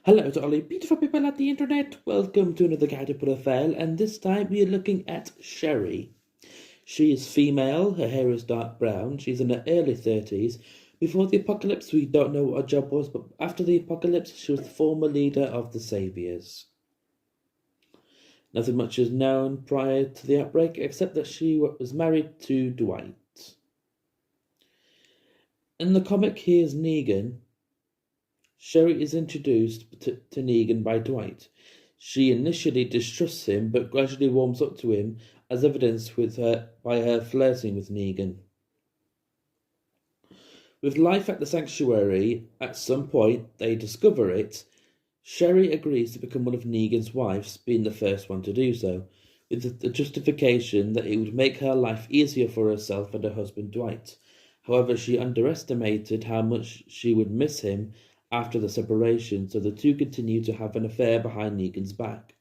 Hello to all you beautiful people at the internet. Welcome to another Guide to Profile, and this time we are looking at Sherry. She is female, her hair is dark brown, she's in her early 30s. Before the apocalypse, we don't know what her job was, but after the apocalypse, she was the former leader of the Saviors. Nothing much is known prior to the outbreak, except that she was married to Dwight. In the comic, here's Negan. Sherry is introduced to Negan by Dwight. She initially distrusts him, but gradually warms up to him, as evidenced by her flirting with Negan. With life at the sanctuary, at some point they discover it. Sherry agrees to become one of Negan's wives, being the first one to do so, with the justification that it would make her life easier for herself and her husband Dwight. However, she underestimated how much she would miss him after the separation, so the two continued to have an affair behind Negan's back.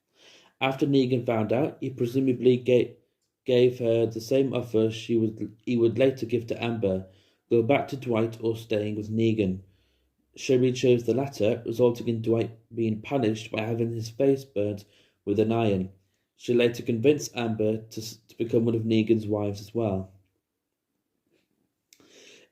After Negan found out, he presumably gave her the same offer he would later give to Amber: go back to Dwight or staying with Negan. Sherry chose the latter, resulting in Dwight being punished by having his face burnt with an iron. She later convinced Amber to become one of Negan's wives as well.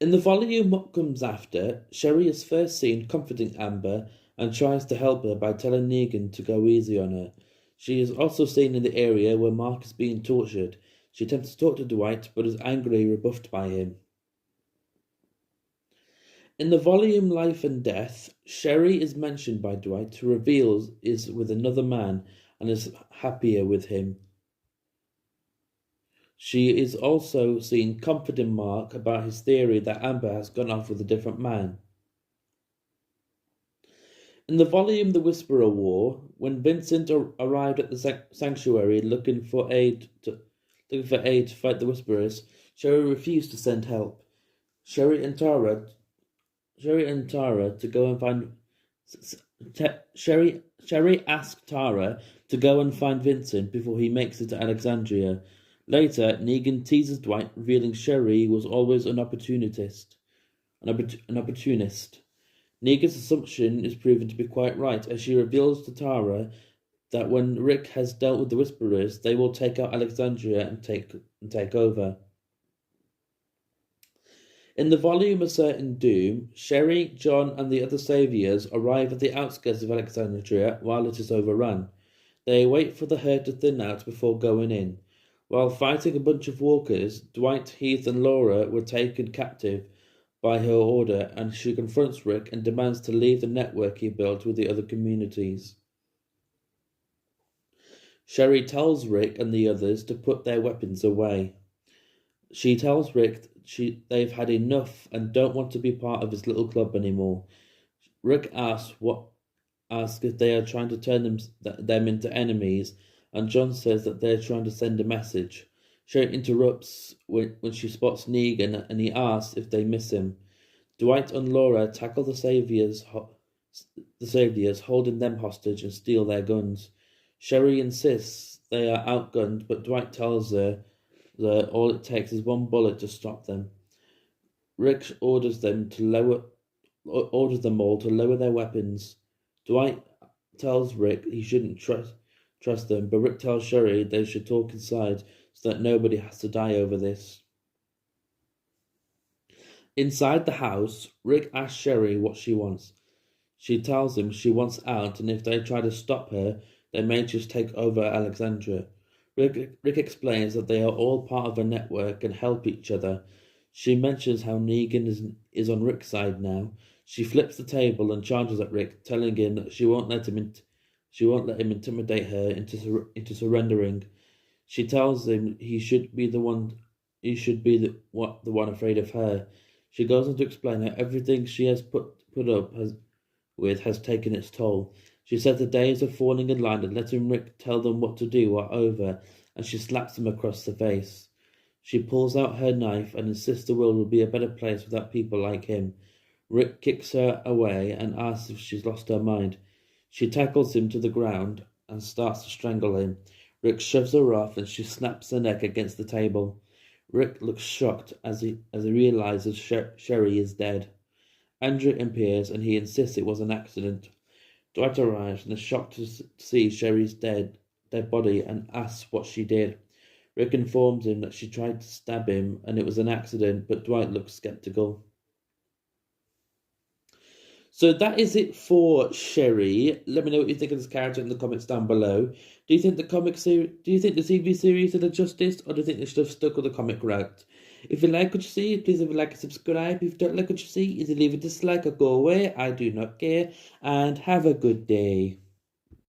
In the volume What Comes After, Sherry is first seen comforting Amber and tries to help her by telling Negan to go easy on her. She is also seen in the area where Mark is being tortured. She attempts to talk to Dwight, but is angrily rebuffed by him. In the volume Life and Death, Sherry is mentioned by Dwight, who reveals is with another man and is happier with him. She is also seen comforting Mark about his theory that Amber has gone off with a different man. In the volume The Whisperer War, when Vincent arrived at the sanctuary looking for aid to fight the Whisperers, Sherry refused to send help. Sherry asked Tara to go and find Vincent before he makes it to Alexandria. Later, Negan teases Dwight, revealing Sherry was always an opportunist. Negan's assumption is proven to be quite right, as she reveals to Tara that when Rick has dealt with the Whisperers, they will take out Alexandria and take over. In the volume A Certain Doom, Sherry, John, and the other Saviors arrive at the outskirts of Alexandria while it is overrun. They wait for the herd to thin out before going in. While fighting a bunch of walkers, Dwight, Heath, and Laura were taken captive by her order, and she confronts Rick and demands to leave the network he built with the other communities. Sherry tells Rick and the others to put their weapons away. She tells Rick they've had enough and don't want to be part of his little club anymore. Rick asks if they are trying to turn them into enemies, and John says that they're trying to send a message. Sherry interrupts when she spots Negan, and he asks if they miss him. Dwight and Laura tackle the Saviors, holding them hostage, and steal their guns. Sherry insists they are outgunned, but Dwight tells her that all it takes is one bullet to stop them. Rick orders them all to lower their weapons. Dwight tells Rick he shouldn't trust them, but Rick tells Sherry they should talk inside so that nobody has to die over this. Inside the house, Rick asks Sherry what she wants. She tells him she wants out, and if they try to stop her, they may just take over Alexandria. Rick explains that they are all part of a network and help each other. She mentions how Negan is on Rick's side now. She flips the table and charges at Rick, telling him that she won't let him intimidate her into surrendering. She tells him he should be the one afraid of her. She goes on to explain how everything she has put up has taken its toll. She said the days of falling in line and letting Rick tell them what to do are over, and she slaps him across the face. She pulls out her knife and insists the world will be a better place without people like him. Rick kicks her away and asks if she's lost her mind. She tackles him to the ground and starts to strangle him. Rick shoves her off and she snaps her neck against the table. Rick looks shocked as he realizes Sherry is dead. Andrew appears and he insists it was an accident. Dwight arrives and is shocked to see Sherry's dead body and asks what she did. Rick informs him that she tried to stab him and it was an accident, but Dwight looks skeptical. So that is it for Sherry. Let me know what you think of this character in the comments down below. Do you think the TV series did it justice, or do you think they should have stuck with the comic route? If you like what you see, please leave a like and subscribe. If you don't like what you see, either leave a dislike or go away. I do not care. And have a good day.